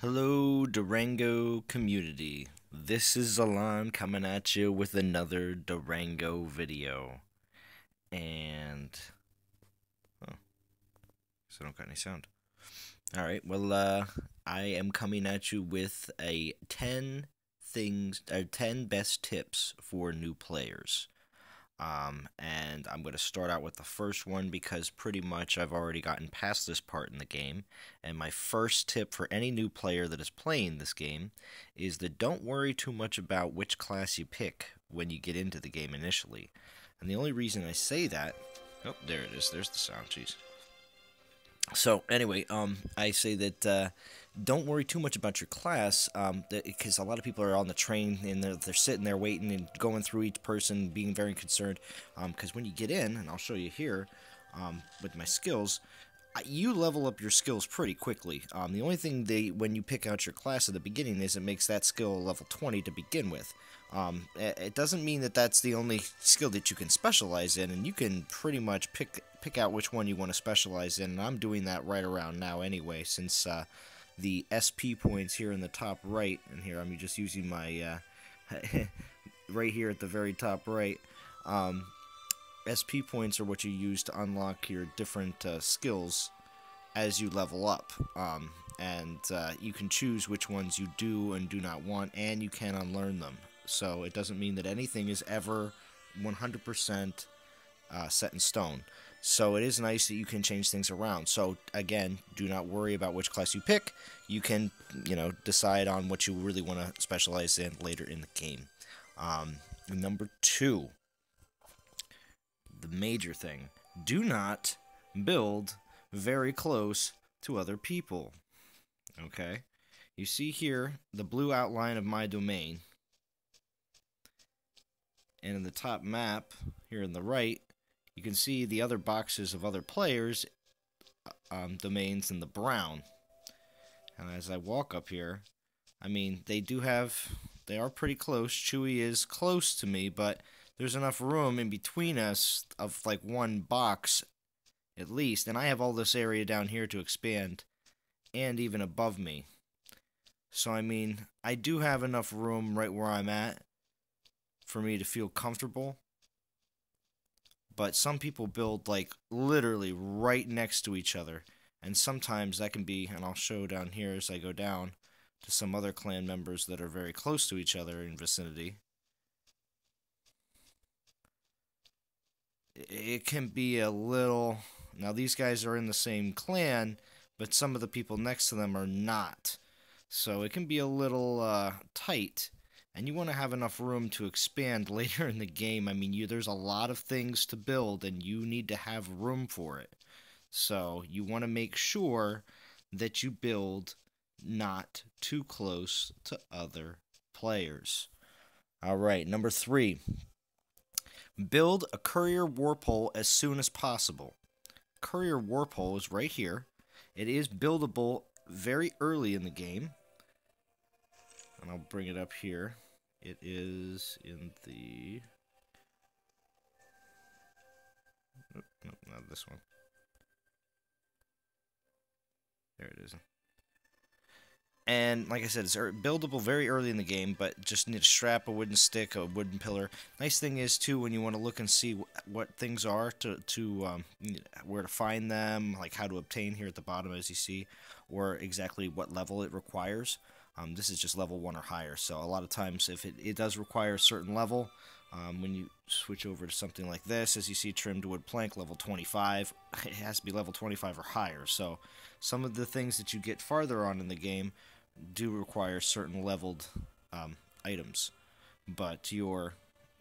Hello, Durango community. This is Alan coming at you with another Durango video. And, oh, so I don't got any sound. Alright, well, I am coming at you with a 10 best tips for new players. And I'm going to start out with the first one because pretty much I've already gotten past this part in the game. And my first tip for any new player that is playing this game is that don't worry too much about which class you pick when you get into the game initially. And the only reason I say that, oh, there it is, there's the sound, jeez. So anyway, I say that don't worry too much about your class, because a lot of people are on the train and they're sitting there waiting and going through each person, being very concerned. Because when you get in, and I'll show you here with my skills, you level up your skills pretty quickly. The only thing when you pick out your class at the beginning is it makes that skill level 20 to begin with. It doesn't mean that that's the only skill that you can specialize in, and you can pretty much pick out which one you want to specialize in, and I'm doing that right around now anyway, since the SP points here in the top right, and here I'm just using my right here at the very top right. SP points are what you use to unlock your different skills as you level up, and you can choose which ones you do and do not want, and you can unlearn them. So it doesn't mean that anything is ever 100% set in stone. So it is nice that you can change things around. So again, do not worry about which class you pick. You can, decide on what you really want to specialize in later in the game. Number 2, the major thing: do not build very close to other people. Okay? You see here the blue outline of my domain. And in the top map, here on the right, you can see the other boxes of other players' domains in the brown. And as I walk up here, I mean, they are pretty close. Chewy is close to me, but there's enough room in between us of like one box at least. And I have all this area down here to expand, and even above me. So, I mean, I do have enough room right where I'm at for me to feel comfortable, but some people build like literally right next to each other, and sometimes that can be, and I'll show down here as I go down to some other clan members that are very close to each other in vicinity. It can be a little, now these guys are in the same clan, but some of the people next to them are not, so it can be a little tight. And you want to have enough room to expand later in the game. I mean, there's a lot of things to build, and you need to have room for it. So you want to make sure that you build not too close to other players. Alright, number 3. Build a courier warp hole as soon as possible. Courier warp hole is right here. It is buildable very early in the game. And I'll bring it up here. It is in the... Nope, not this one. There it is. And like I said, it's buildable very early in the game, but just need to strap a wooden stick, a wooden pillar. Nice thing is, too, when you want to look and see what things are, where to find them, like how to obtain here at the bottom, as you see, or exactly what level it requires. This is just level 1 or higher, so a lot of times if it does require a certain level, when you switch over to something like this, as you see, trimmed wood plank, level 25, it has to be level 25 or higher. So some of the things that you get farther on in the game do require certain leveled items, but your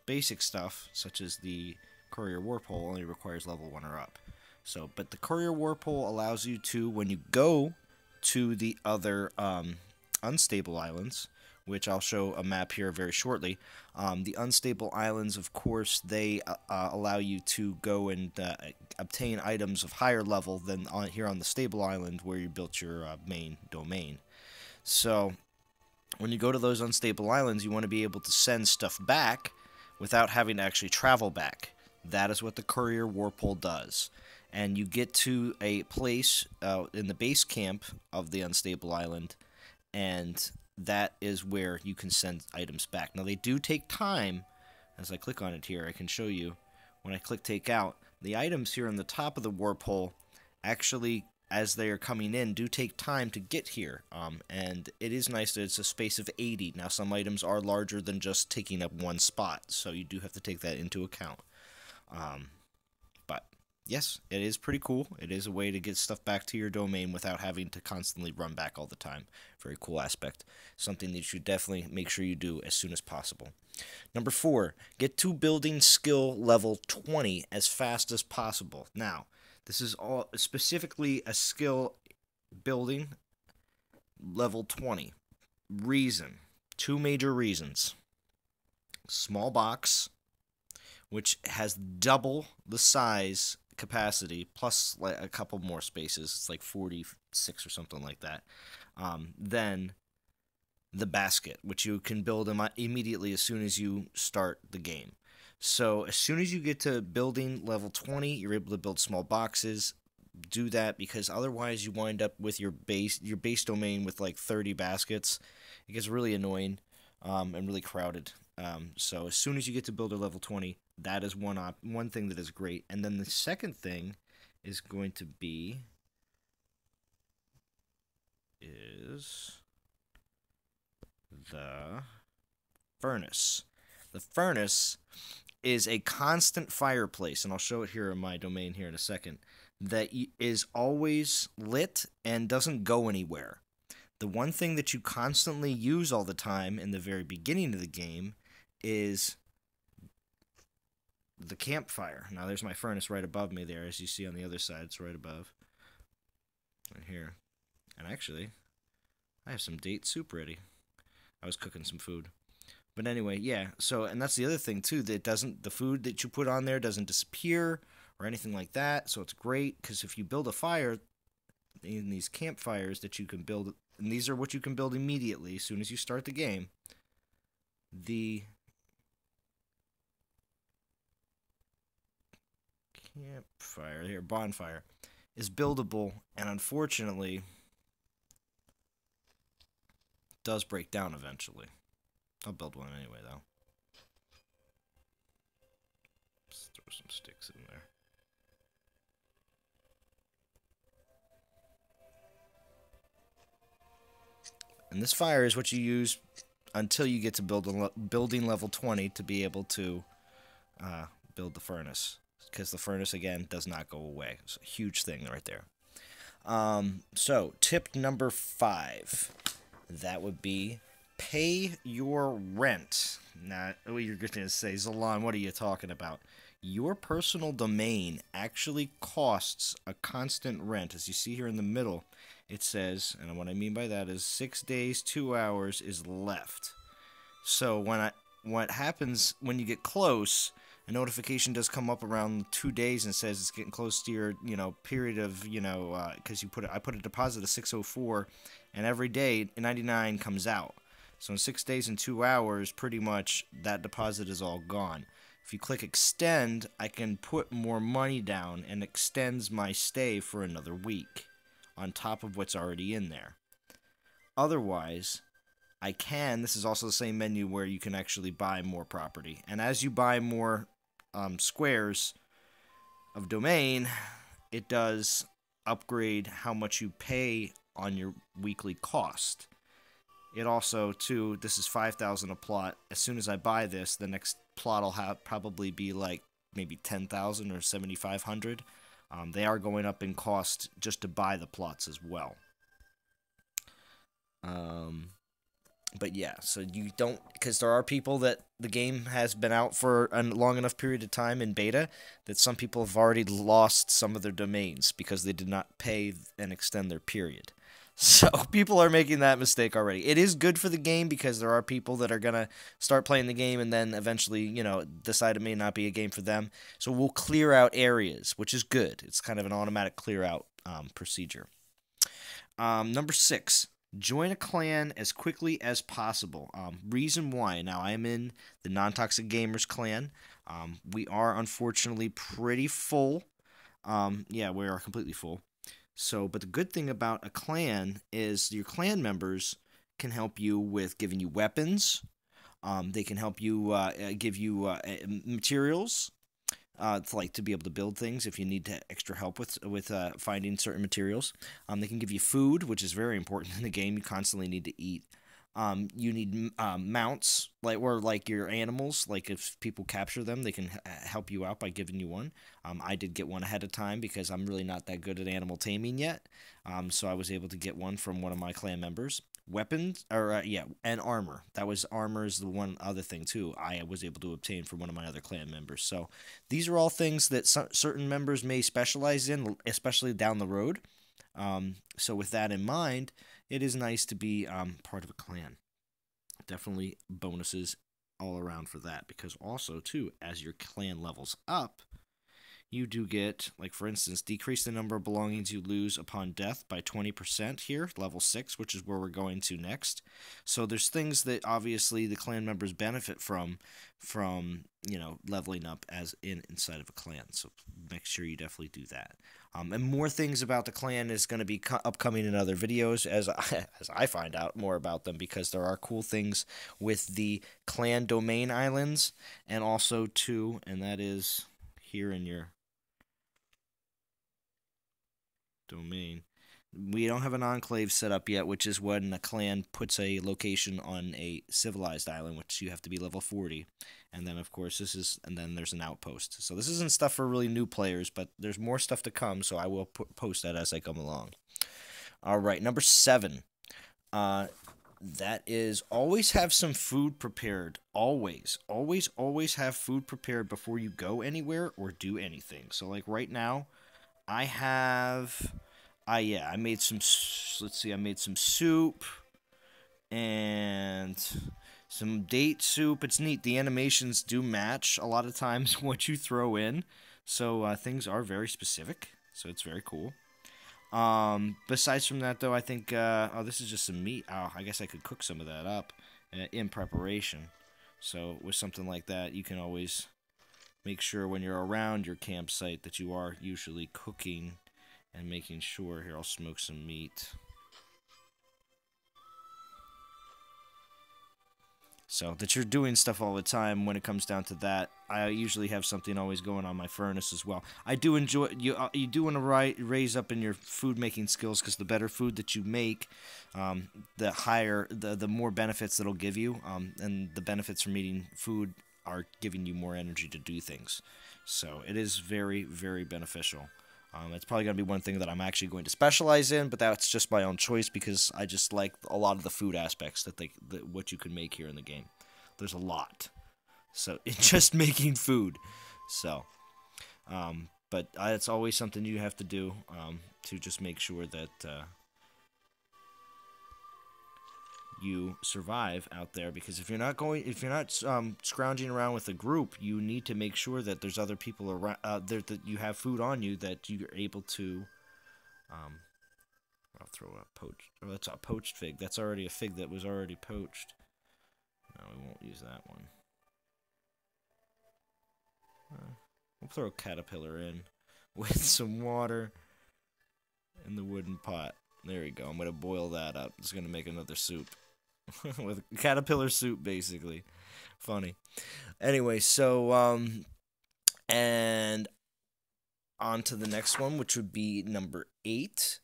basic stuff, such as the courier warp hole, only requires level 1 or up. So, but the courier warp hole allows you to, when you go to the other unstable islands, which I'll show a map here very shortly. The unstable islands, of course, they allow you to go and obtain items of higher level than here on the stable island where you built your main domain. So when you go to those unstable islands, you want to be able to send stuff back without having to actually travel back. That is what the courier warp hole does. And you get to a place in the base camp of the unstable island, and that is where you can send items back. Now, they do take time. As I click on it here, I can show you. When I click take out, the items here on the top of the warp hole actually, as they are coming in, do take time to get here. And it is nice that it's a space of 80. Now, some items are larger than just taking up one spot, so you do have to take that into account. But yes, it is pretty cool. It is a way to get stuff back to your domain without having to constantly run back all the time. Very cool aspect. Something that you should definitely make sure you do as soon as possible. Number 4, get to building skill level 20 as fast as possible. Now, this is all specifically a skill building level 20. Reason. 2 major reasons. Small box, which has double the size capacity, plus like a couple more spaces. It's like 46 or something like that. Then the basket, which you can build immediately as soon as you start the game. So as soon as you get to building level 20, you're able to build small boxes. Do that, because otherwise you wind up with your base domain with like 30 baskets. It gets really annoying and really crowded. So as soon as you get to builder level 20, that is one thing that is great. And then the second thing is going to be the furnace. The furnace is a constant fireplace, and I'll show it here in my domain here in a second, that is always lit and doesn't go anywhere. The one thing that you constantly use all the time in the very beginning of the game is the campfire. Now there's my furnace right above me there, as you see on the other side. It's right above. Right here. And actually, I have some date soup ready. I was cooking some food. But anyway, yeah, so, and that's the other thing too, that the food that you put on there doesn't disappear or anything like that, so it's great, because if you build a fire in these campfires that you can build, and these are what you can build immediately as soon as you start the game, the campfire, here, bonfire, is buildable, and unfortunately does break down eventually. I'll build one anyway, though. Let's throw some sticks in there. And this fire is what you use until you get to building level 20 to be able to build the furnace. Because the furnace, again, does not go away. It's a huge thing right there. So, tip number 5. That would be pay your rent. Now, you're going to say, Zalon, what are you talking about? Your personal domain actually costs a constant rent. As you see here in the middle, it says, and what I mean by that is 6 days, 2 hours is left. So what happens when you get close, a notification does come up around 2 days and says it's getting close to your, period of, because I put a deposit of 604, and every day 99 comes out. So in 6 days and 2 hours, pretty much that deposit is all gone. If you click extend, I can put more money down and extends my stay for another week on top of what's already in there. Otherwise, this is also the same menu where you can actually buy more property. And as you buy more squares of domain, it does upgrade how much you pay on your weekly cost. It also, too, this is 5,000 a plot. As soon as I buy this, the next plot will probably be like maybe 10,000 or 7,500. They are going up in cost just to buy the plots as well. But yeah, so you don't, because there are people that the game has been out for a long enough period of time in beta that some people have already lost some of their domains because they did not pay and extend their period. So people are making that mistake already. It is good for the game because there are people that are going to start playing the game and then eventually, decide it may not be a game for them. So we'll clear out areas, which is good. It's kind of an automatic clear out procedure. Number 6. Join a clan as quickly as possible. Reason why. Now, I am in the Non-Toxic Gamers clan. We are, unfortunately, pretty full. Yeah, we are completely full. So, but the good thing about a clan is your clan members can help you with giving you weapons. They can help you give you materials to be able to build things if you need extra help with finding certain materials. They can give you food, which is very important in the game. You constantly need to eat. You need mounts, like your animals. Like if people capture them, they can help you out by giving you one. I did get one ahead of time because I'm really not that good at animal taming yet. So I was able to get one from one of my clan members. Weapons, and armor. Armor is the one other thing too. I was able to obtain from one of my other clan members. So these are all things that certain members may specialize in, especially down the road. So with that in mind, it is nice to be part of a clan. Definitely bonuses all around for that, because also too, as your clan levels up, you do get, like for instance, decrease the number of belongings you lose upon death by 20% here, level 6, which is where we're going to next. So there's things that obviously the clan members benefit from leveling up inside of a clan. So make sure you definitely do that. And more things about the clan is going to be upcoming in other videos as I find out more about them, because there are cool things with the clan domain islands, and also too, and that is here in your domain. We don't have an enclave set up yet, which is when a clan puts a location on a civilized island, which you have to be level 40. And then, of course, and then there's an outpost. So this isn't stuff for really new players, but there's more stuff to come, so I will post that as I come along. All right, number 7. That is, always have some food prepared. Always have food prepared before you go anywhere or do anything. So, like right now, I have... I made some, let's see, I made some soup and some date soup. It's neat. The animations do match a lot of times what you throw in. So things are very specific. So it's very cool. Besides from that, though, I think, this is just some meat. Oh, I guess I could cook some of that up in preparation. So with something like that, you can always make sure when you're around your campsite that you are usually cooking and making sure. Here, I'll smoke some meat. So that you're doing stuff all the time when it comes down to that. I usually have something always going on my furnace as well. I do enjoy, you do want to raise up in your food making skills, because the better food that you make, the higher, the more benefits that'll give you. And the benefits from eating food are giving you more energy to do things. So it is very, very beneficial. It's probably going to be one thing that I'm actually going to specialize in, but that's just my own choice, because I just like a lot of the food aspects that what you can make here in the game. There's a lot. So it's just making food. So, but it's always something you have to do to just make sure that you survive out there, because if you're not scrounging around with a group, you need to make sure that there's other people around there, that you have food on you, that you're able to I'll throw a poached, oh, that's a poached fig. That's already a fig that was already poached. No, we won't use that one. We'll throw a caterpillar in with some water in the wooden pot. There we go. I'm going to boil that up. It's going to make another soup. With caterpillar soup, basically. Funny. Anyway, so, and on to the next one, which would be number 8,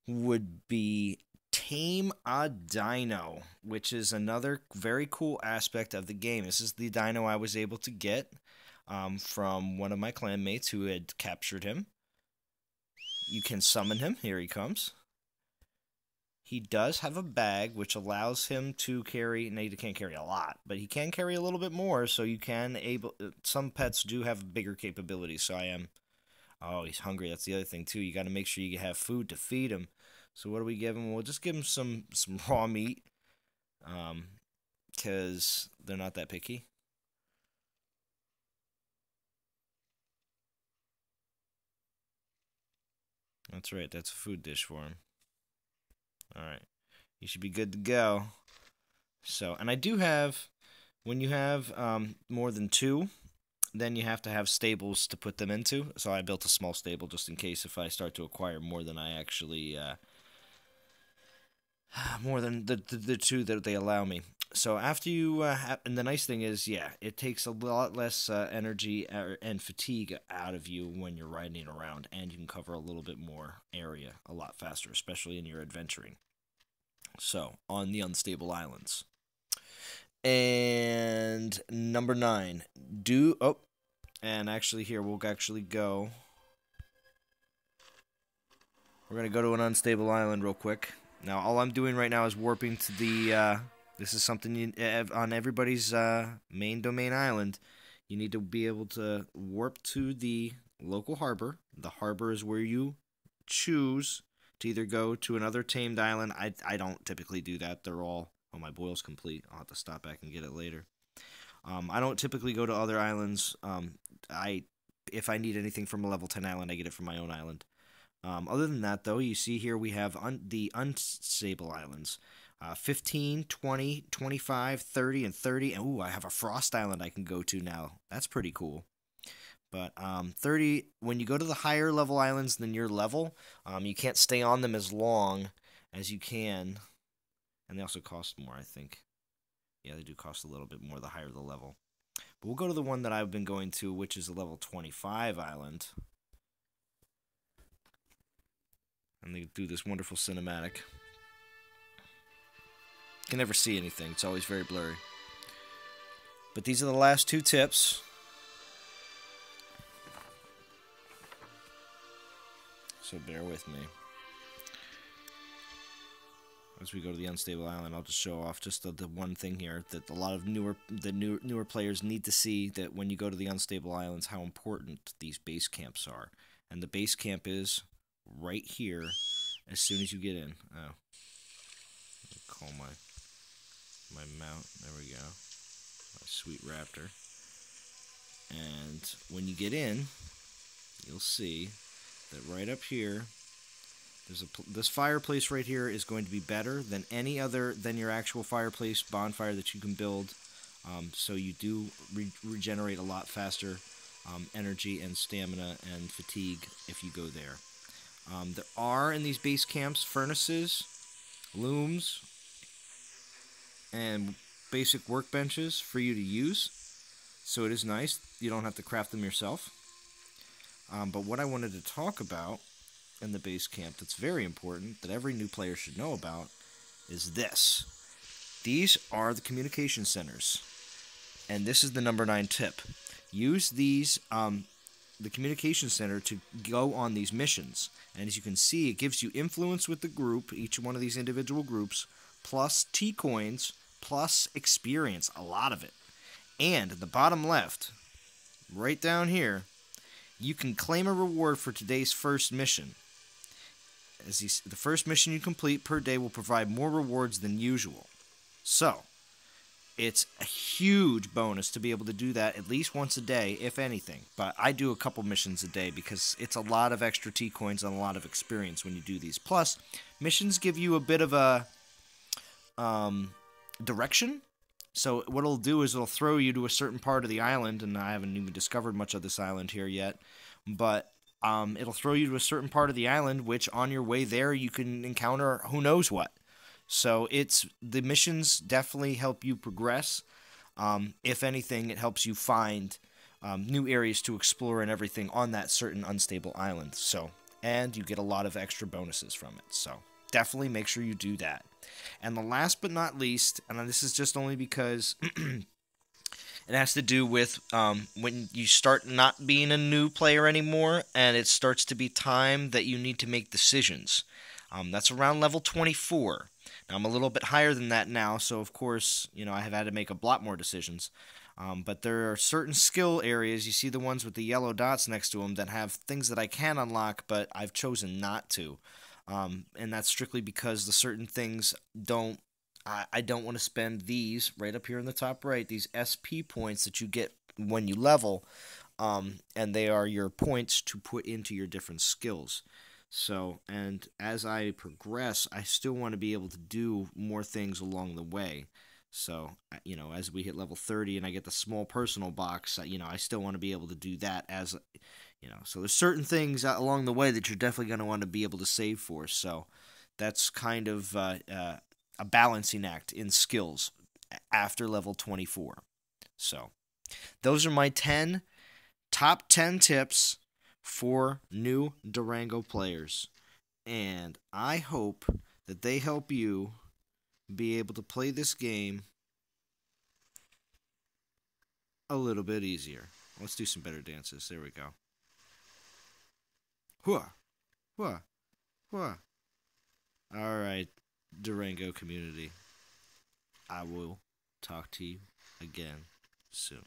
would be Tame a Dino, which is another very cool aspect of the game. This is the dino I was able to get from one of my clanmates who had captured him. You can summon him. Here he comes. He does have a bag, which allows him to carry, no, he can't carry a lot, but he can carry a little bit more, so you can some pets do have bigger capabilities, so oh, he's hungry, that's the other thing, too. You got to make sure you have food to feed him. So what do we give him? We'll just give him some raw meat, because they're not that picky. That's right, that's a food dish for him. Alright, you should be good to go. So, and I do have, when you have more than 2, then you have to have stables to put them into. So I built a small stable just in case if I start to acquire more than I actually, more than the two that they allow me. So after you, and the nice thing is, yeah, it takes a lot less energy and fatigue out of you when you're riding around, and you can cover a little bit more area a lot faster, especially in your adventuring. So on the unstable islands. And number 9, and actually here we'll actually go. We're gonna go to an unstable island real quick. Now all I'm doing right now is warping to the. This is something on everybody's main domain island. You need to be able to warp to the local harbor. The harbor is where you choose to either go to another tamed island. I don't typically do that. They're all. Oh, my boil's complete. I'll have to stop back and get it later. I don't typically go to other islands. If I need anything from a level 10 island, I get it from my own island. Other than that, though, you see here we have the unstable islands. 15, 20, 25, 30, and 30. And, ooh, I have a frost island I can go to now. That's pretty cool. But 30, when you go to the higher level islands than your level, you can't stay on them as long as you can. And they also cost more, I think. Yeah, they do cost a little bit more the higher the level. But we'll go to the one that I've been going to, which is a level 25 island. And they do this wonderful cinematic. You can never see anything. It's always very blurry. But these are the last 2 tips. So bear with me. As we go to the unstable island, I'll just show off just the one thing here that a lot of newer players need to see, that when you go to the unstable islands, how important these base camps are. And the base camp is right here as soon as you get in. Oh. Call my mount. There we go. My sweet raptor. And when you get in, you'll see that right up here, this fireplace right here is going to be better than any other, than your actual fireplace bonfire that you can build. So you do regenerate a lot faster energy and stamina and fatigue if you go there. There are in these base camps furnaces, looms, and basic workbenches for you to use. So it is nice. You don't have to craft them yourself. But what I wanted to talk about in the base camp that's very important, that every new player should know about, is this. These are the communication centers. And this is the number 9 tip. Use these, the communication center, to go on these missions. And as you can see, it gives you influence with the group, each one of these individual groups, plus T-coins, plus experience, a lot of it. And at the bottom left, right down here, you can claim a reward for today's first mission. The first mission you complete per day will provide more rewards than usual. So, it's a huge bonus to be able to do that at least once a day, if anything. But I do a couple missions a day because it's a lot of extra T-coins and a lot of experience when you do these. Plus, missions give you a bit of a direction. So what it'll do is it'll throw you to a certain part of the island, and I haven't even discovered much of this island here yet, but it'll throw you to a certain part of the island, which on your way there you can encounter who knows what. So the missions definitely help you progress. If anything, it helps you find new areas to explore and everything on that certain unstable island. So, and you get a lot of extra bonuses from it. So definitely make sure you do that. And the last but not least, and this is just only because it has to do with when you start not being a new player anymore, and it starts to be time that you need to make decisions. That's around level 24. Now, I'm a little bit higher than that now, so of course, I have had to make a lot more decisions. But there are certain skill areas, you see the ones with the yellow dots next to them, that have things that I can unlock, but I've chosen not to. And that's strictly because the certain things I don't want to spend these right up here in the top right, these SP points that you get when you level, and they are your points to put into your different skills. So, and as I progress, I still want to be able to do more things along the way. So, as we hit level 30 and I get the small personal box, I still want to be able to do that as, so there's certain things along the way that you're definitely going to want to be able to save for. So, that's kind of, a balancing act in skills after level 24. So, those are my top 10 tips for new Durango players. And I hope that they help you be able to play this game a little bit easier. Let's do some better dances. There we go. Hua, hua, hua. All right, Durango community. I will talk to you again soon.